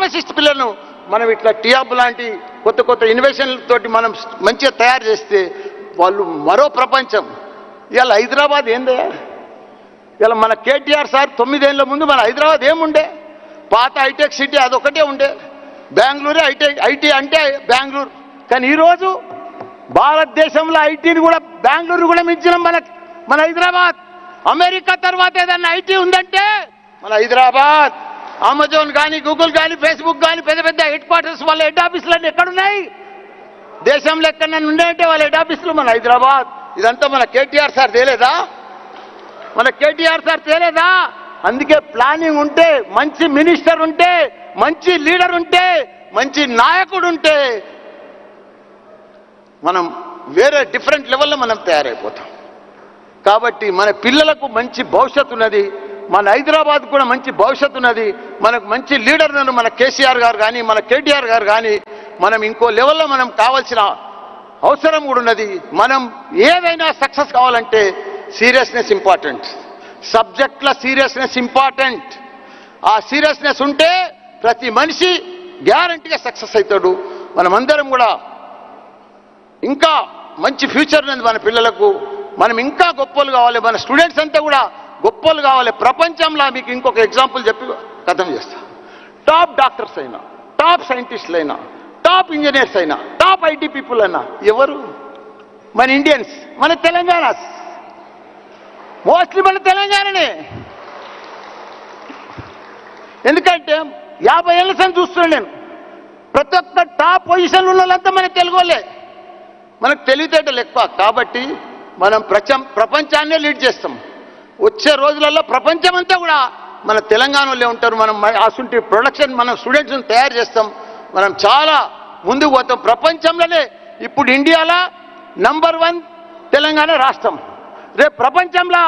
Pharmacist పిల్లలను మనం ఇట్లా టీఆబ్ లాంటి కొత్త కొత్త ఇన్నోవేషన్లతోటి మనం మంచిగా తయారు చేస్తే వాళ్ళు మరో ప్రపంచం. ఇవాళ హైదరాబాద్ ఏందే? ఇలా మన కేటీఆర్ సార్ 9 ఏళ్ళ ముందు మన హైదరాబాద్ ఏముండే? పాత హైటెక్ సిటీ అదొకటే ఉండే. బెంగళూరే ఐటీ అంటే బెంగళూరు. కానీ ఈరోజు భారతదేశంలో ఐటీని కూడా బెంగళూరు కూడా మించిన మన హైదరాబాద్. అమెరికా తర్వాత ఏదన్నా ఐటీ ఉందంటే మన హైదరాబాద్. అమెజాన్ కానీ, గూగుల్ కానీ, ఫేస్బుక్ కానీ పెద్ద పెద్ద హెడ్ క్వార్టర్స్ వాళ్ళ హెడ్ ఆఫీసులన్నీ ఎక్కడున్నాయి? దేశంలో ఎక్కడన్నా ఉన్నాయంటే వాళ్ళ హెడ్ ఆఫీసులు మన హైదరాబాద్. ఇదంతా మన కేటీఆర్ సార్ తేలేదా? మన కేటీఆర్ సార్ తేలేదా? అందుకే ప్లానింగ్ ఉంటే, మంచి మినిస్టర్ ఉంటే, మంచి లీడర్ ఉంటే, మంచి నాయకుడు ఉంటే మనం వేరే డిఫరెంట్ లెవెల్లో మనం తయారైపోతాం. కాబట్టి మన పిల్లలకు మంచి భవిష్యత్తు ఉన్నది. మన హైదరాబాద్ కూడా మంచి భవిష్యత్తు ఉన్నది. మనకు మంచి లీడర్లను మన కేసీఆర్ గారు కానీ, మన కేటీఆర్ గారు కానీ, మనం ఇంకో లెవెల్లో మనం కావాల్సిన అవసరం కూడా ఉన్నది. మనం ఏదైనా సక్సెస్ కావాలంటే సీరియస్నెస్ ఇంపార్టెంట్. సబ్జెక్ట్ల సీరియస్నెస్ ఇంపార్టెంట్. ఆ సీరియస్నెస్ ఉంటే ప్రతి మనిషి గ్యారంటీగా సక్సెస్ అవుతాడు. మనమందరం కూడా ఇంకా మంచి ఫ్యూచర్ ఉన్నది మన పిల్లలకు. మనం ఇంకా గొప్పలు కావాలి. మన స్టూడెంట్స్ అంతా కూడా గొప్పలు కావాలి ప్రపంచంలో. మీకు ఇంకొక ఎగ్జాంపుల్ చెప్పి కథం చేస్తా. టాప్ డాక్టర్స్ అయినా, టాప్ సైంటిస్టులు అయినా, టాప్ ఇంజనీర్స్ అయినా, టాప్ ఐటీ పీపుల్ అయినా ఎవరు? మన ఇండియన్స్, మన తెలంగాణ. మోస్ట్లీ మన తెలంగాణనే. ఎందుకంటే 50 ఏళ్ళ సంది చూస్తున్నాను నేను. ప్రతి ఒక్క టాప్ పొజిషన్లు ఉన్న వాళ్ళంతా మన తెలుగు వాళ్ళే. మనకు తెలివితేటలు ఎక్కువ. కాబట్టి మనం ప్రపంచాన్నే లీడ్ చేస్తాం. వచ్చే రోజులలో ప్రపంచం అంతా కూడా మన తెలంగాణలో ఉంటారు. మనం అసంటి ప్రొడక్షన్ మనం స్టూడెంట్స్ని తయారు చేస్తాం. మనం చాలా ముందుకు పోతాం. ప్రపంచంలోనే ఇప్పుడు ఇండియాలో నంబర్ 1 తెలంగాణ రాష్ట్రం. రేపు ప్రపంచంలో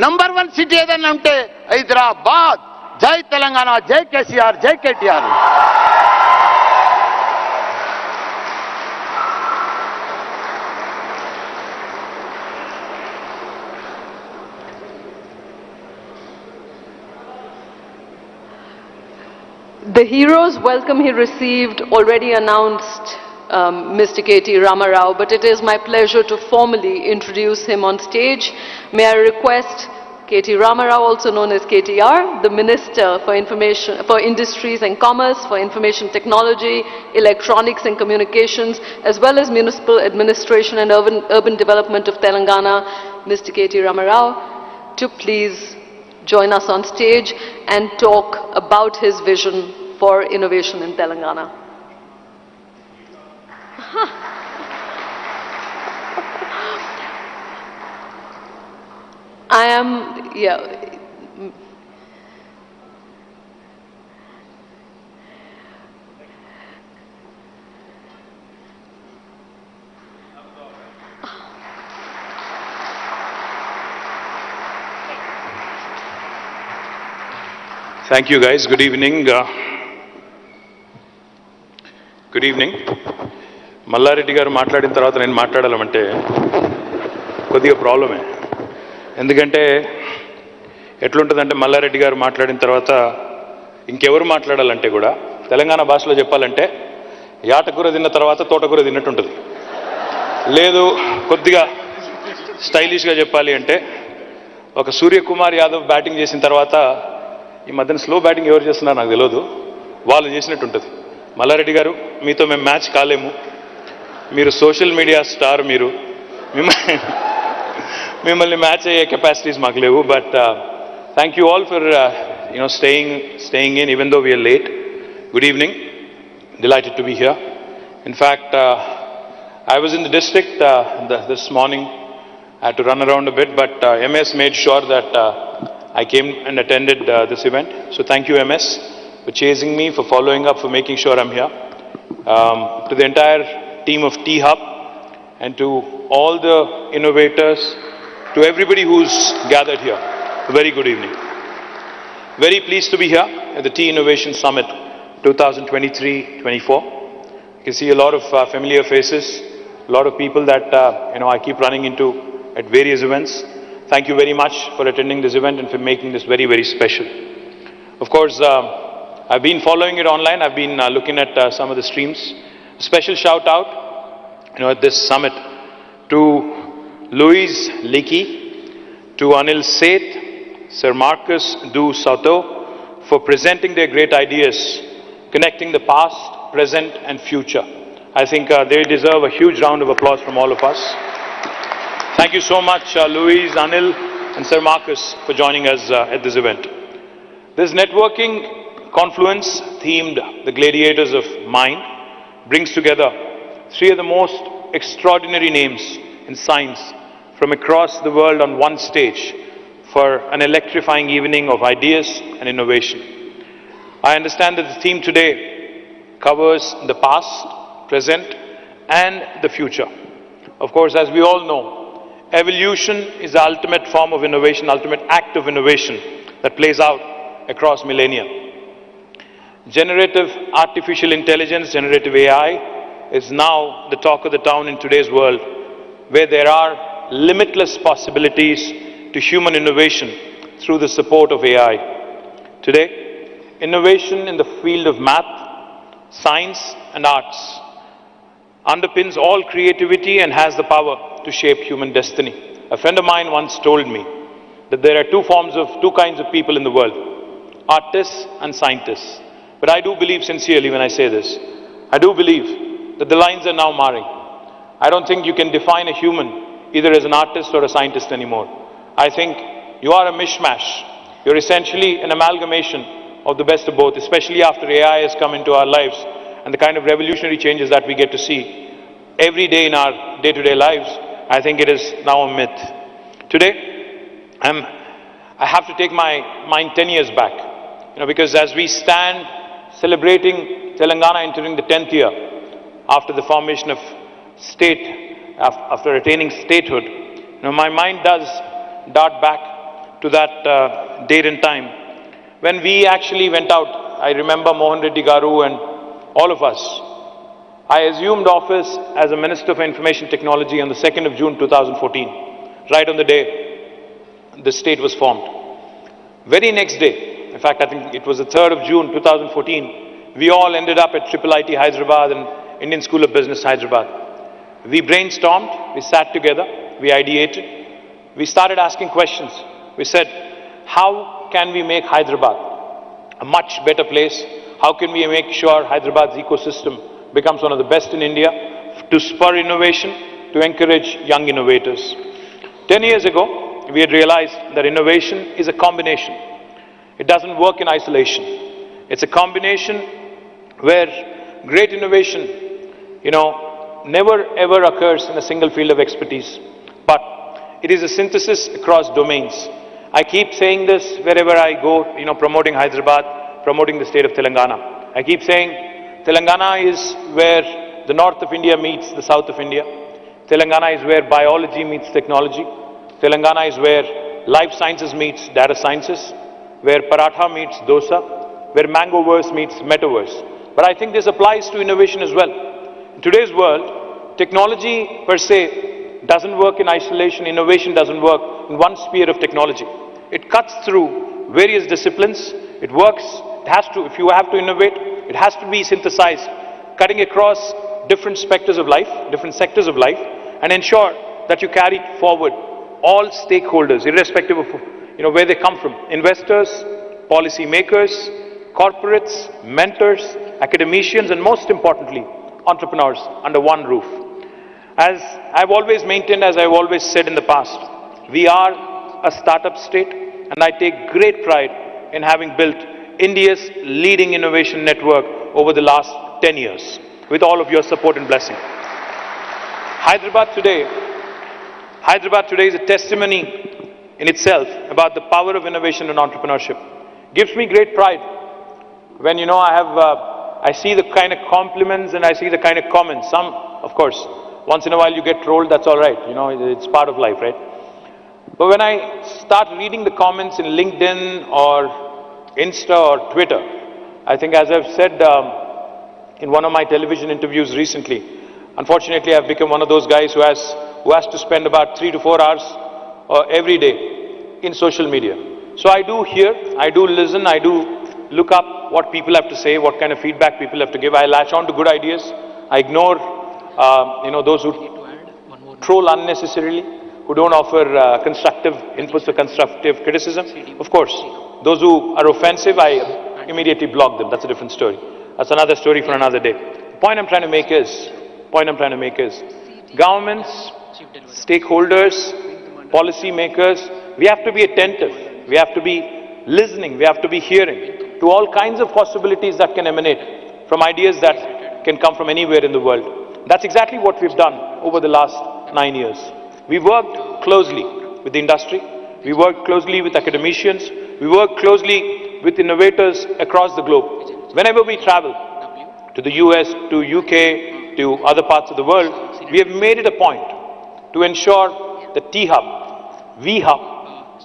నంబర్ 1 సిటీ ఏదైనా ఉంటే హైదరాబాద్. జై తెలంగాణ, జై కేసీఆర్, జై KTR. The hero's welcome he received already announced Mr. KT Ramarao, but it is my pleasure to formally introduce him on stage. May I request KT Ramarao, also known as KTR, the Minister for Industries and Commerce, for Information Technology, Electronics and Communications, as well as Municipal Administration and Urban Development of Telangana, Mr. KT Ramarao, to please join us on stage and talk about his vision for innovation in Telangana. Thank you guys. Good evening. Good evening. Mallareddy గారు మాట్లాడిన తర్వాత నేను మాట్లాడాలంటే కొద్దిగా ప్రాబ్లమే. ఎందుకంటే ఎట్లుంటుందంటే మల్లారెడ్డి గారు మాట్లాడిన తర్వాత ఇంకెవరు మాట్లాడాలంటే కూడా తెలంగాణ భాషలో చెప్పాలంటే యాటకూర తిన్న తర్వాత తోటకూర తిన్నట్టు ఉంటుంది. లేదు కొద్దిగా స్టైలిష్గా చెప్పాలి అంటే ఒక సూర్యకుమార్ యాదవ్ బ్యాటింగ్ చేసిన తర్వాత ఈ మధ్యన స్లో బ్యాటింగ్ ఎవరు చేస్తున్నారు నాకు తెలియదు, వాళ్ళు చేసినట్టు ఉంటుంది. మల్లారెడ్డి గారు మీతో మేము మ్యాచ్ కాలేము. మీరు సోషల్ మీడియా స్టార్. మిమ్మల్ని మ్యాచ్ అయ్యే కెపాసిటీస్ మాకు లేవు. But thank you all for staying in even though we are late. Good evening. Delighted to be here. In fact, I was in the district this morning. I had to run around a bit, but MS made sure that I came and attended this event. So thank you, MS, for chasing me, for following up, for making sure I'm here. To the entire team of T-Hub and to all the innovators, to everybody who's gathered here, a very good evening. Very pleased to be here at the T-Innovation Summit 2023-24. You can see a lot of familiar faces, a lot of people that I keep running into at various events. Thank you very much for attending this event and for making this very, very special. Of course, I've been following it online. I've been looking at some of the streams. Special shout out, at this summit to Louise Leakey, to Anil Seth, Sir Marcus Du Sauto for presenting their great ideas, connecting the past, present and future. I think they deserve a huge round of applause from all of us. Thank you so much, Louise, Anil and Sir Marcus for joining us at this event. This networking confluence themed The Gladiators of Mind brings together three of the most extraordinary names in science from across the world on one stage for an electrifying evening of ideas and innovation. I understand that the theme today covers the past, present and the future. Of course, as we all know, evolution is the ultimate form of innovation, ultimate act of innovation that plays out across millennia. Generative artificial intelligence, generative AI, is now the talk of the town in today's world, where there are limitless possibilities to human innovation through the support of AI. Today, innovation in the field of math, science and arts underpins all creativity and has the power to shape human destiny. A friend of mine once told me that there are two kinds of people in the world, artists and scientists. But I do believe sincerely when I say this, I do believe that the lines are now marring. I don't think you can define a human either as an artist or a scientist anymore. I think you are a mishmash. You're essentially an amalgamation of the best of both, especially after AI has come into our lives and the kind of revolutionary changes that we get to see every day in our day-to-day lives. I think it is now a myth. Today, I have to take my mind 10 years back, because as we stand celebrating Telangana entering the 10th year after the formation of state, after attaining statehood, my mind does dart back to that date and time when we actually went out. I remember Mohan Reddy Garu and all of us. I assumed office as a Minister for Information Technology on the 2nd of June 2014, right on the day the state was formed. Very next day, in fact I think it was the 3rd of June 2014, we all ended up at IIIT Hyderabad and Indian School of Business Hyderabad. We brainstormed, we sat together, we ideated, we started asking questions. We said, how can we make Hyderabad a much better place? How can we make sure Hyderabad's ecosystem becomes one of the best in India to spur innovation, to encourage young innovators? 10 years ago, we had realized that innovation is a combination. It doesn't work in isolation. It's a combination where great innovation, never ever occurs in a single field of expertise, but it is a synthesis across domains. I keep saying this wherever I go, promoting Hyderabad, promoting the state of Telangana. I keep saying Telangana is where the north of India meets the south of India. Telangana is where biology meets technology. Telangana is where life sciences meets data sciences, where paratha meets dosa, where mangoverse meets metaverse. But I think this applies to innovation as well. In today's world, technology per se doesn't work in isolation. Innovation doesn't work in one sphere of technology. It cuts through various disciplines. It works. It has to, if you have to innovate, it has to be synthesized, cutting across different sectors of life, and ensure that you carry forward all stakeholders, irrespective of where they come from: investors, policy makers, corporates, mentors, academicians, and most importantly, entrepreneurs under one roof. As I've always maintained, as I've always said in the past, we are a startup state, and I take great pride in having built India's leading innovation network over the last 10 years, with all of your support and blessing. Hyderabad today is a testimony in itself about the power of innovation and entrepreneurship. Gives me great pride when, I see the kind of compliments and I see the kind of comments. Some, of course, once in a while you get trolled, that's all right. It's part of life, right? But when I start reading the comments in LinkedIn or Insta or Twitter, I think, as I've said in one of my television interviews recently, unfortunately I've become one of those guys who has to spend about 3 to 4 hours every day in social media. So I do hear, I do listen, I do look up what people have to say, what kind of feedback people have to give. I latch on to good ideas. I ignore, those who troll unnecessarily, who don't offer constructive inputs or constructive criticism. Of course, those who are offensive, I immediately block them. That's a different story. That's another story for another day. The point I'm trying to make is, governments, stakeholders, policy makers, we have to be attentive. We have to be listening. We have to be hearing to all kinds of possibilities that can emanate from ideas that can come from anywhere in the world. That's exactly what we've done over the last 9 years. We worked closely with the industry. We worked closely with academicians. We worked closely with innovators across the globe. Whenever we travel to the US, to UK, to other parts of the world, we have made it a point to ensure that T-Hub, V-Hub,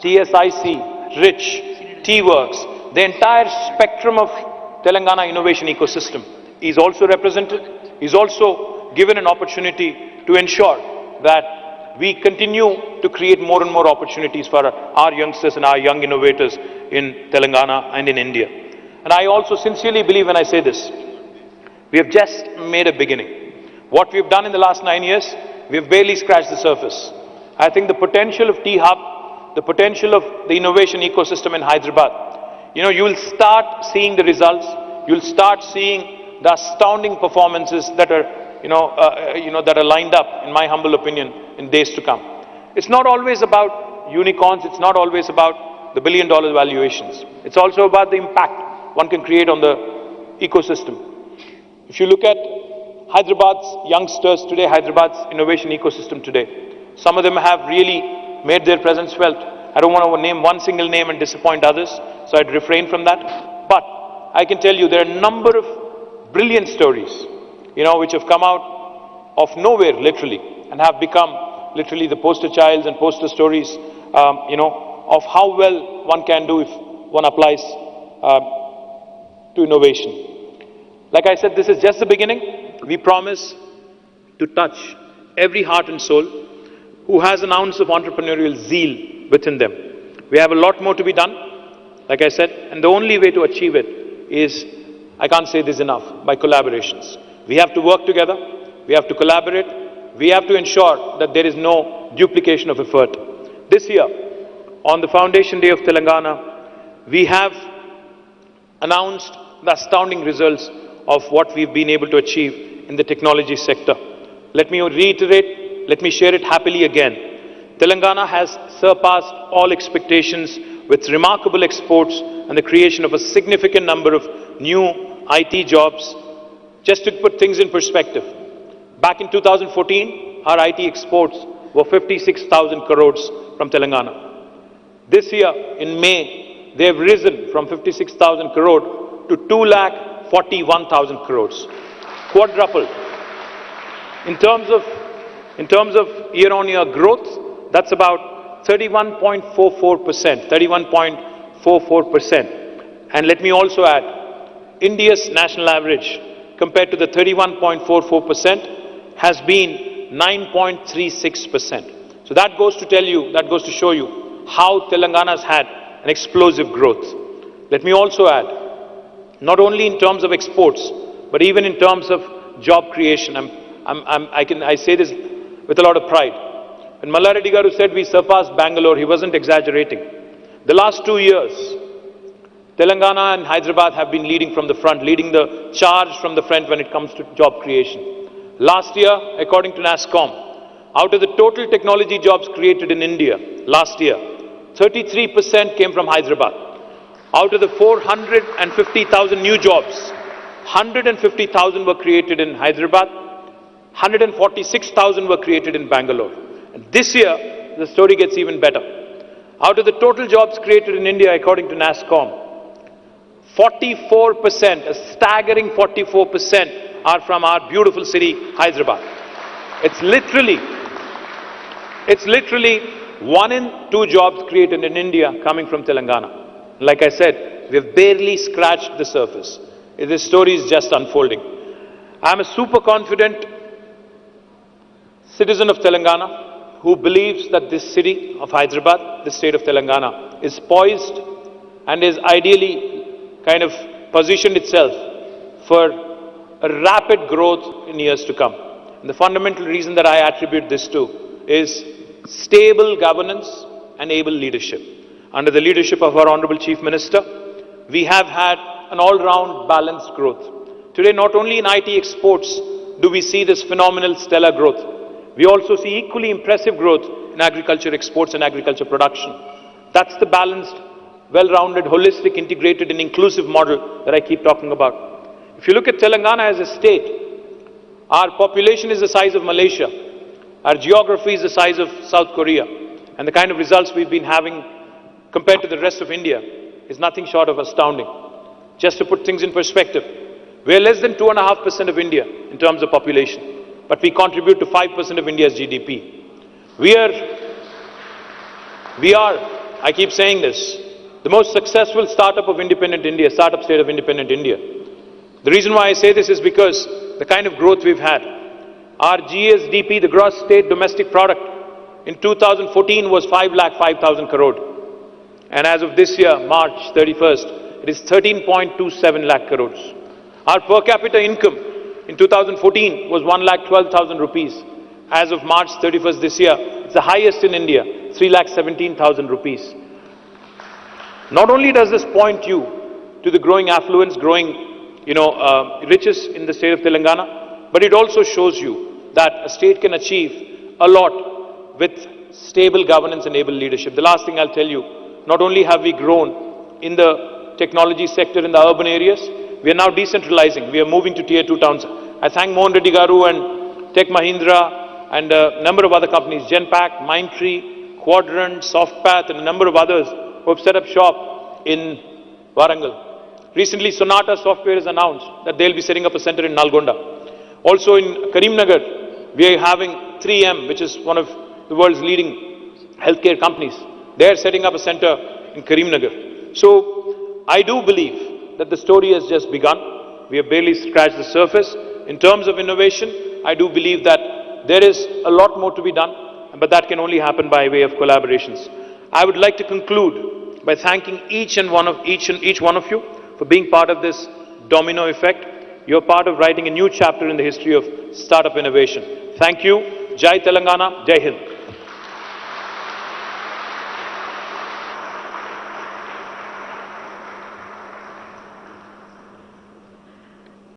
TSIC, RICH, T-Works, the entire spectrum of Telangana innovation ecosystem is also represented, is also given an opportunity to ensure that we continue to create more and more opportunities for our youngsters and our young innovators in Telangana and in India. And I also sincerely believe when I say this, we have just made a beginning. What we have done in the last 9 years, we have barely scratched the surface. I think the potential of T-Hub, the potential of the innovation ecosystem in Hyderabad, you will start seeing the results, you'll start seeing the astounding performances that are, that are lined up, in my humble opinion, in days to come. It's not always about unicorns, it's not always about the billion-dollar valuations. It's also about the impact one can create on the ecosystem. If you look at Hyderabad's youngsters today, Hyderabad's innovation ecosystem today, some of them have really made their presence felt. I don't want to name one single name and disappoint others, so I'd refrain from that. But I can tell you there are a number of brilliant stories, which have come out of nowhere, literally, and have become literally the poster childs and poster stories, of how well one can do if one applies to innovation. Like I said, this is just the beginning. We promise to touch every heart and soul who has an ounce of entrepreneurial zeal within them. We have a lot more to be done, like I said, and the only way to achieve it is, I can't say this enough, by collaborations. We have to work together, we have to collaborate, we have to ensure that there is no duplication of effort. This year, on the Foundation Day of Telangana, we have announced the astounding results of what we've been able to achieve in the technology sector. Let me reiterate, let me share it happily again. Telangana has surpassed all expectations with remarkable exports and the creation of a significant number of new IT jobs. Just to put things in perspective, back in 2014, our IT exports were 56,000 crores from Telangana. This year, in May, they have risen from 56,000 crore to 2,41,000 crores, quadrupled. In terms of year-on-year growth, that's about 31.44%, 31.44%. And let me also add, India's national average compared to the 31.44% has been 9.36%. So that goes to tell you, that goes to show you how Telangana's had an explosive growth. Let me also add, not only in terms of exports, but even in terms of job creation. I say this with a lot of pride. When Malla Reddy Garu said we surpassed Bangalore, he wasn't exaggerating. The last 2 years, Telangana and Hyderabad have been leading from the front, leading the charge from the front when it comes to job creation. Last year, according to NASSCOM, out of the total technology jobs created in India last year, 33% came from Hyderabad. Out of the 450,000 new jobs, 150,000 were created in Hyderabad, 146,000 were created in Bangalore. And this year, the story gets even better. Out of the total jobs created in India, according to NASSCOM, 44%, a staggering 44% are from our beautiful city, Hyderabad. It's literally 1 in 2 jobs created in India coming from Telangana. Like I said, we've barely scratched the surface. This story is just unfolding. I'm a super confident citizen of Telangana who believes that this city of Hyderabad, the state of Telangana, is poised and is ideally kind of positioned itself for a rapid growth in years to come. And the fundamental reason that I attribute this to is stable governance and able leadership. Under the leadership of our Honorable Chief Minister, we have had an all-round balanced growth. Today, not only in IT exports do we see this phenomenal stellar growth, we also see equally impressive growth in agriculture exports and agriculture production. That's the balanced, well-rounded, holistic, integrated and inclusive model that I keep talking about. If you look at Telangana as a state, our population is the size of Malaysia, our geography is the size of South Korea, and the kind of results we've been having compared to the rest of India is nothing short of astounding. Just to put things in perspective, we're less than 2.5% of India in terms of population, but we contribute to 5% of India's GDP. We are, I keep saying this, the most successful startup of independent India, startup state of independent India. The reason why I say this is because the kind of growth we've had. Our GSDP, the gross state domestic product, in 2014 was 5,05,000 crore. And as of this year, March 31st, it is 13.27 lakh crores. Our per capita income in 2014 was 1,12,000 rupees. As of March 31st this year, it's the highest in India, 3,17,000 rupees. Not only does this point you to the growing affluence, growing riches in the state of Telangana, but it also shows you that a state can achieve a lot with stable governance and able leadership. The last thing I'll tell you, not only have we grown in the technology sector in the urban areas, we are now decentralizing. We are moving to tier 2 towns. I thank Mohan Reddy Garu and Tech Mahindra and a number of other companies, Genpact, Mindtree, Quadrant, Softpath and a number of others who have set up shop in Warangal. Recently, Sonata Software has announced that they'll be setting up a center in Nalgonda. Also in Karimnagar, we are having 3M, which is one of the world's leading healthcare companies. They are setting up a center in Karimnagar. So, I do believe that the story has just begun. We have barely scratched the surface. In terms of innovation, I do believe that there is a lot more to be done, but that can only happen by way of collaborations. I would like to conclude by thanking each one of you for being part of this domino effect. You're part of writing a new chapter in the history of startup innovation. Thank you. Jai Telangana, Jai Hind.